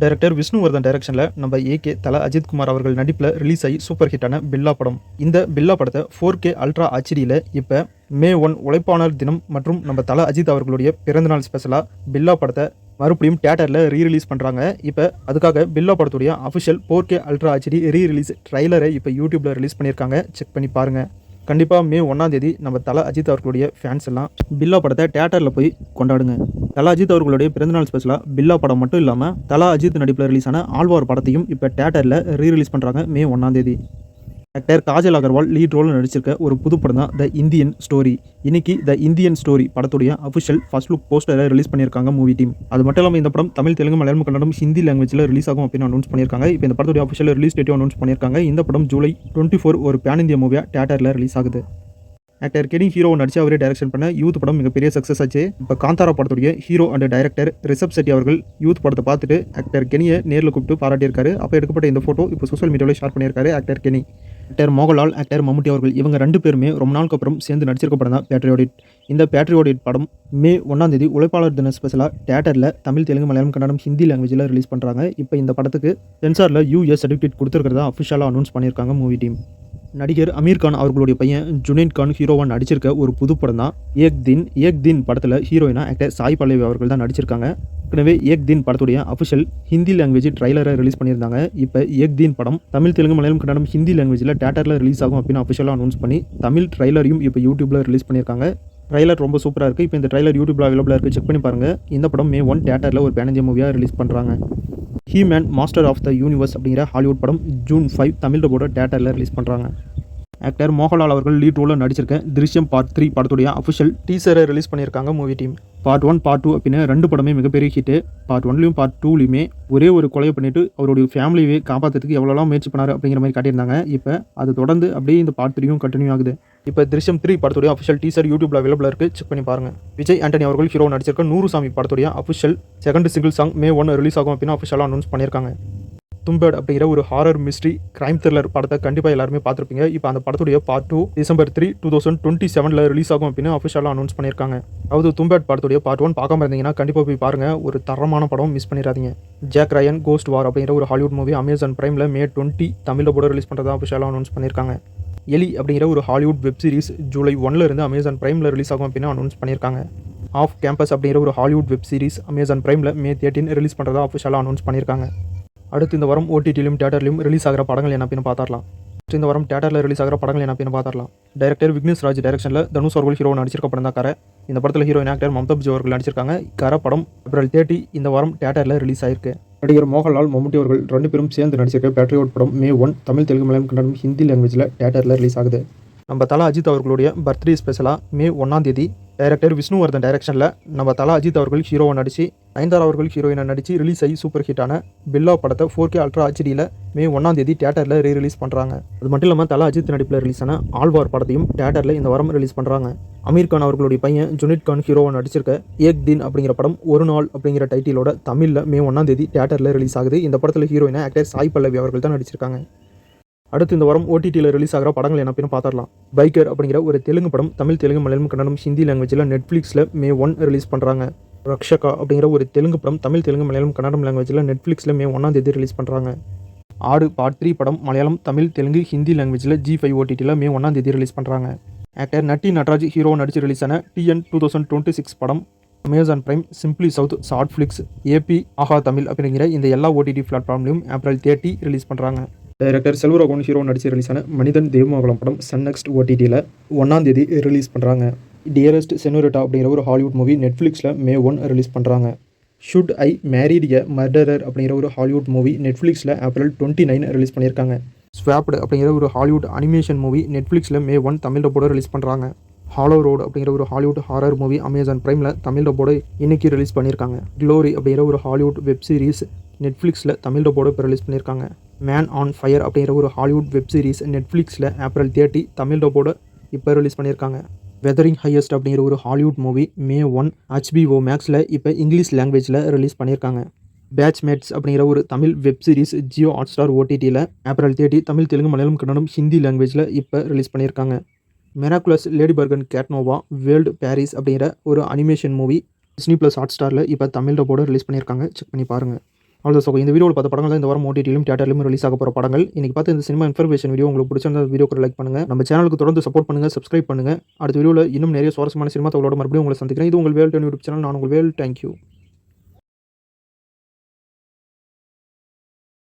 Director Vishnuvardhan டைரக்ஷனில் நம்ம AK தல அஜித்குமார் அவர்கள் நடிப்பில் ரிலீஸ் ஆகி சூப்பர் ஹிட்டான பில்லா படம். இந்த பில்லா படத்தை 4K அல்ட்ரா ஹெச்டியில் இப்போ May 1 உழைப்பாளர் தினம் மற்றும் நம்ம தல அஜித் அவர்களுடைய பிறந்தநாள் ஸ்பெஷலாக பில்லா படத்தை மறுபடியும் தியேட்டரில் ரீரிலீஸ் பண்ணுறாங்க. இப்போ அதுக்காக பில்லா படத்துடைய official 4K ultra H D rerelease ட்ரைலரை இப்போ யூடியூப்பில் ரிலீஸ் பண்ணியிருக்காங்க. செக் பண்ணி பாருங்கள். கண்டிப்பாக May 1 நம்ம தல அஜித் அவர்களுடைய ஃபேன்ஸ் எல்லாம் பில்லா படத்தை தியேட்டரில் போய் கொண்டாடுங்க. தல அஜித் அவர்களுடைய பிறந்தநாள் ஸ்பெஷலாக பில்லா படம் மட்டும் இல்லாமல் தல அஜித் நடிப்பில் ரிலீஸ் ஆன ஆழ்வார் படத்தையும் இப்போ தியேட்டரில் ரீரிலீஸ் பண்ணுறாங்க May 1. Actor Kajal Aggarwal lead role நடிச்சிருக்க ஒரு புது படம் தான் த இந்தியன் ஸ்டோரி. இன்னைக்கு த இந்தியன் ஸ்டோரி படத்துடைய அஃபிஷியல் ஃபர்ஸ்ட் லுக் போஸ்டரை ரிலீஸ் பண்ணியிருக்காங்க மூவி டீம். அது மட்டும் இல்லாமல் இந்த படம் தமிழ், தெலுங்கு, மலையாளம், கன்னடம், ஹிந்தி லாங்குவேஜில் ரிலீஸ் ஆகும் அப்படின்னு அனௌன்ஸ் பண்ணியிருக்காங்க. இப்போ இந்த படத்துடைய அஃபிஷியல் ரிலீஸ் டேட்டும் அனௌன்ஸ் பண்ணியிருக்காங்க. இந்த படம் ஜூலை 24 ஒரு பேன் இந்தியா மூவியாக தியேட்டரில் ரிலீஸ் ஆகுது. ஆக்டர் கெனி ஹீரோ நடிச்சு அவரே டைரக்ஷன் பண்ண யூத் படம் மிகப்பெரிய சக்ஸஸ் ஆச்சு. இப்போ காந்தாரா படத்துடைய hero and director Rishab Shetty அவர்கள் யூத் படத்தை பார்த்துட்டு ஆக்டர் கெனியை நேரில் கூப்பிட்டு பாராட்டியிருக்காரு. அப்போ எடுக்கப்பட்ட இந்த ஃபோட்டோ இப்போ சோஷியல் மீடியாவில் ஷேர் பண்ணியிருக்காரு actor Keni. Actor Mohanlal, actor மம்முட்டி அவர்கள் இவங்க 2 பேருமே ரொம்ப நாளுக்கு அப்புறம் சேர்ந்து நடிச்சிருக்க படம் தான் பேட்ரியாடிட். இந்த பேட்ரியாடிட் படம் May 1 உழைப்பாளர் தின ஸ்பெஷலாக தியேட்டரில் தமிழ், தெலுங்கு, மலையாளம், கன்னடம், ஹிந்தி லாங்குவேஜில் ரிலீஸ் பண்ணுறாங்க. இப்போ இந்த படத்துக்கு சென்சாரில் US சர்டிஃபிகேட் கொடுத்துருக்கிறதா அஃபிஷியலாக அனௌன்ஸ் பண்ணியிருக்காங்க மூவி டீம். நடிகர் அமீர் கான் அவர்களுடைய பையன் ஜுனைத் கான் ஹீரோவாக நடிச்சிருக்க ஒரு புது படம் தான் ஏக் தின் படத்தில் ஹீரோயினா ஆக்டர் சாய் பல்லவி அவர்கள் தான் நடிச்சிருக்காங்க. ஏற்கனவே ஏக் தின் படத்துடைய அஃபிஷியல் ஹிந்தி லாங்குவேஜ் ட்ரைலரை ரிலீஸ் பண்ணியிருந்தாங்க. இப்போ ஏக் தின் படம் தமிழ், தெலுங்கு, மலையாளம், கன்னடம், ஹிந்தி லாங்குவேஜில் தியேட்டரில் ரிலீஸ் ஆகும் அப்படின்னு அஃபிஷியலாக அனௌன்ஸ் பண்ணி தமிழ் ட்ரைலரையும் இப்போ யூடியூப்பில் ரிலீஸ் பண்ணியிருக்காங்க. ட்ரைலர் ரொம்ப சூப்பராக இருக்குது. இப்போ இந்த ட்ரைலர் யூடியூப்பில் அவைலபிளாக இருக்குது. செக் பண்ணி பாருங்கள். இந்த படம் May 1 தியேட்டரில் ஒரு பேன் இந்தியா மூவியாக ரிலீஸ் பண்ணுறாங்க. He Man master of the universe அப்படிங்கிற ஹாலிவுட் படம் June 5 தமிழ் டப்போட தியேட்டரில் ரிலீஸ் பண்ணுறாங்க. ஆக்டர் மோகன்லால் அவர்கள் லீட் ரோலில் நடிச்சிருக்க திருஷ்யம் பார்ட் 3 படத்துடைய அஃபிஷியல் டீசரை ரிலீஸ் பண்ணியிருக்காங்க மூவி டீம். பார்ட் 1, பார்ட் 2 அப்படின்னு 2 படமே மிகப்பெரிய ஹிட்டு. பார்ட் 1லையும் பார்ட் 2லையுமே ஒரே ஒரு கொலையை பண்ணிட்டு அவருடைய ஃபேமிலியை காப்பாற்றுறதுக்கு எவ்வளோலாம் முயற்சி பண்ணார் அப்படிங்கிற மாதிரி காட்டியிருந்தாங்க. இப்போ அது தொடர்ந்து அப்படியே இந்த பார்ட் 3யும் கண்டினியூ ஆகுது. இப்போ திருஷ்யம் 3 படத்துடைய அஃபிஷியல் டீசர் யூடியூப்ல அவைலபிளாக இருக்குது. செக் பண்ணி பாருங்கள். விஜய் ஆண்டனி அவர்கள் ஹீரோ நடிச்சிருக்க 100 சாமி படத்துடைய official second single song May 1 release ஆகும் அப்படின்னு அஃபிஷியலாக அனௌன்ஸ் பண்ணியிருக்காங்க. தும்பேட் அப்படிங்கிற ஒரு ஹாரர் மிஸ்ட்ரி கிரைம் த்ரில்லர் படத்தை கண்டிப்பாக எல்லாருமே பார்த்துருப்பீங்க. இப்போ அந்த படத்துடைய பார்ட் 2 December 3, 2027 ரிலீஸ் ஆகும் அப்படின்னு அஃபிஷியலாக அனௌன்ஸ் பண்ணியிருக்காங்க. அதாவது தும்பேட் படத்துடைய பார்ட் 1 பார்க்காம இருந்தீங்கன்னா கண்டிப்பாக போய் பாருங்கள். ஒரு தரமான படம், மிஸ் பண்ணிடாதீங்க. ஜாக் ரயன் கோஸ்ட் வார் அப்படிங்கிற ஒரு ஹாலிவுட் மூவி Amazon Primeல May 20 தமிழில் கூட ரிலீஸ் பண்ணுறதா அஃபிஷியலாக அனௌன்ஸ் பண்ணியிருக்காங்க. எலி அப்படிங்கிற ஒரு ஹாலிவுட் வெப் சீரிஸ் July 1 இருந்து Amazon Primeல ரிலீஸ் ஆகும் அப்படின்னு அனௌன்ஸ் பண்ணியிருக்காங்க. ஆஃப் கேம்பஸ் அப்படிங்கிற ஒரு Hollywood web series Amazon Primeல May 13 release பண்ணுறதா அஃபிஷியலாக அனௌன்ஸ் பண்ணியிருக்காங்க. அடுத்து இந்த வாரம் OTTலையும் தியேட்டர்லையும் ரிலீஸ் ஆகிற படங்கள் என்ன அப்படின்னு பார்த்துடலாம். இந்த வாரம் தியேட்டரில் ரிலீஸ் ஆகிற படங்கள் என்ன அப்படின்னு பார்த்துடலாம். டைரக்டர் விக்னேஷ் ராஜ் டைரக்ஷனில் தனுஷ் அவர்கள் ஹீரோ நடிச்சிருக்க படம் தான் கரை. இந்த படத்தில் ஹீரோயின் ஆக்டர் மம்தா விஜய் அவர்கள் நடிச்சிருக்காங்க. கரை படம் April 30 இந்த வாரம் தியேட்டரில் ரிலீஸ் ஆயிருக்கு. நடிகர் மோகன்லால், மம்முட்டி அவர்கள் 2 பேரும் சேர்ந்து நடிச்சிருக்க பேட்ரியாட் படம் May 1 தமிழ், தெலுங்கு, மலையாளம், கன்னடம், ஹிந்தி லாங்குவேஜில் தியேட்டரில் ரிலீஸ் ஆகுது. நம்ம தல அஜித் அவர்களுடைய பர்த்டே ஸ்பெஷலாக May 1 டைரக்டர் விஷ்ணுவர்தன் டைரக்ஷனில் நம்ம தல அஜித் அவர்கள் ஹீரோவை நடித்து நயன்தாரா அவர்கள் ஹீரோயினை நடித்து ரிலீஸ் ஆகி சூப்பர் ஹிட்டான பில்லா படத்தை 4K அல்ட்ரா ஹெச்டியில் May 1 தியேட்டரில் ரீரிலீஸ் பண்ணுறாங்க. அது மட்டும் இல்லாமல் தல அஜித் நடிப்பில் ரிலீஸ் ஆன ஆழ்வார் படத்தையும் தியேட்டரில் இந்த வாரம் ரிலீஸ் பண்ணுறாங்க. அமீர் கான் அவர்களுடைய பையன் ஜுனைத் கான் ஹீரோவை நடிச்சிருக்க ஏக் தின் அப்படிங்கிற படம் ஒரு நாள் அப்படிங்கிற டைட்டிலோட தமிழில் May 1 தியேட்டரில் ரிலீஸ் ஆகுது. இந்த படத்தில் ஹீரோயினை ஆக்டர் சாய் பல்லவி அவர்கள் தான் நடிச்சிருக்காங்க. அடுத்து இந்த வாரம் OTTயில் ரிலீஸ் ஆகிற படங்கள் என்ன அப்படின்னு பார்த்துடலாம். பைக்கர் அப்படிங்கிற ஒரு தெலுங்கு படம் தமிழ், தெலுங்கு, மலையாளம், கன்னடம், ஹிந்தி லாங்குவேஜில் நெட்ஃப்ளிக்ஸில் May 1 ரிலீஸ் பண்ணுறாங்க. ரக்ஷகா அப்படிங்கிற ஒரு தெலுங்கு படம் தமிழ், தெலுங்கு, மலையாளம், கன்னடம் லாங்குவேஜில் நெட்ஃப்ளிக்ஸில் May 1 ரிலீஸ் பண்ணுறாங்க. ஆடு பார்ட் 3 படம் மலையாளம், தமிழ், தெலுங்கு, ஹிந்தி லாங்குவேஜில் G5 OTTயில் May 1 ரிலீஸ் பண்ணுறாங்க. ஆக்டர் நட்டி நட்ராஜ் ஹீரோ நடிச்சு ரிலீஸ் ஆன TN 2026 படம் Amazon Prime, simply south, shortflix, AP, Aha Tamil அப்படிங்கிற இந்த எல்லா OTT பிளாட்ஃபார்ம்லையும் April 30 ரிலீஸ் பண்ணுறாங்க. டைரக்டர் செல்வராகவன் ஹீரோ நடிச்சு ரிலீஸ் ஆன மனிதன் தேவமங்கலம் படம் சன் நெக்ஸ்ட் OTTயில் 1 ரிலீஸ் பண்ணுறாங்க. டியரஸ்ட் செனோரிட்டா அப்படிங்கிற ஒரு ஹாலிவுட் மூவி நெட்ஃப்ளிக்ஸில் May 1 ரிலீஸ் பண்ணுறாங்க. Should I married a murderer அப்படிங்கிற ஒரு ஹாலிவுட் மூவி நெட்ஃப்ளிக்ஸில் April 29 ரிலீஸ் பண்ணியிருக்காங்க. ஸ்வாப்டு அப்படிங்கிற ஒரு ஹாலிவுட் அனிமேஷன் மூவி நெட்ஃப்ளிக்ஸில் May 1 தமிழ் டப்போட ரிலீஸ் பண்ணுறாங்க. ஹாலோ ரோடு அப்படிங்கிற ஒரு ஹாலிவுட் ஹாரர் மூவி Amazon Primeல தமிழ் டப்போட இன்னைக்கு ரிலீஸ் பண்ணியிருக்காங்க. க்ளோரி அப்படிங்கிற ஒரு ஹாலிவுட் வெப் சீரிஸ் நெட்ஃப்ளிக்ஸில் தமிழ் டப்போட இப்போ ரிலீஸ் பண்ணியிருக்காங்க. மேன் ஆன் ஃபயர் அப்படிங்கிற ஒரு ஹாலிவுட் வெப் சீரிஸ் நெட்ஃப்ளிக்ஸில் April 30 தமிழ் டப்போட இப்போ ரிலீஸ் பண்ணியிருக்காங்க. வெதரிங் ஹையஸ்ட் அப்படிங்கிற ஒரு ஹாலிவுட் மூவி May 1 HBO Maxல இப்போ இங்கிலீஷ் லாங்குவேஜில் ரிலீஸ் பண்ணியிருக்காங்க. பேட்ச்மேட்ஸ் அப்படிங்கிற ஒரு Tamil web series Jio Hotstar OTTயில் April 30 தமிழ், தெலுங்கு, மலையாளம், கன்னடம், ஹிந்தி லாங்குவேஜில் இப்போ ரிலீஸ் பண்ணியிருக்காங்க. Miraculous ladybug and cat noir world Paris அப்படிங்கிற ஒரு அனிமேஷன் மூவி Disney+ ஹாட்ஸ்டாரில் இப்போ தமிழ் டப்போட ரிலீஸ் பண்ணியிருக்காங்க. செக் பண்ணி பாருங்கள். அவ்வளோ ஸோ இந்த வீடியோவில் பார்த்த படங்கள் தான் இந்த வாரம் ஓடிடியிலும் தியேட்டர்லையும் ரிலீஸ் ஆக போகிற படங்கள். இன்னைக்கு பார்த்து இந்த சினிமா இன்ஃபர்மேஷன் வீடியோ உங்களுக்கு பிடிச்சிருந்தா வீடியோக்கு லைக் பண்ணுங்கள். நம்ம சேனலுக்கு தொடர்ந்து சப்போர்ட் பண்ணுங்கள், சப்ஸ்கிரைப் பண்ணுங்கள். அடுத்த வீடியோவில் இன்னும் நிறைய சுவாரஸ்யமான சினிமா தகவலோட மறுபடியும் உங்களை சந்திக்கிறேன். இது உங்கள் வேல் யூடியூப் சேனல். நான் உங்கள் வேல். தேங்க்யூ.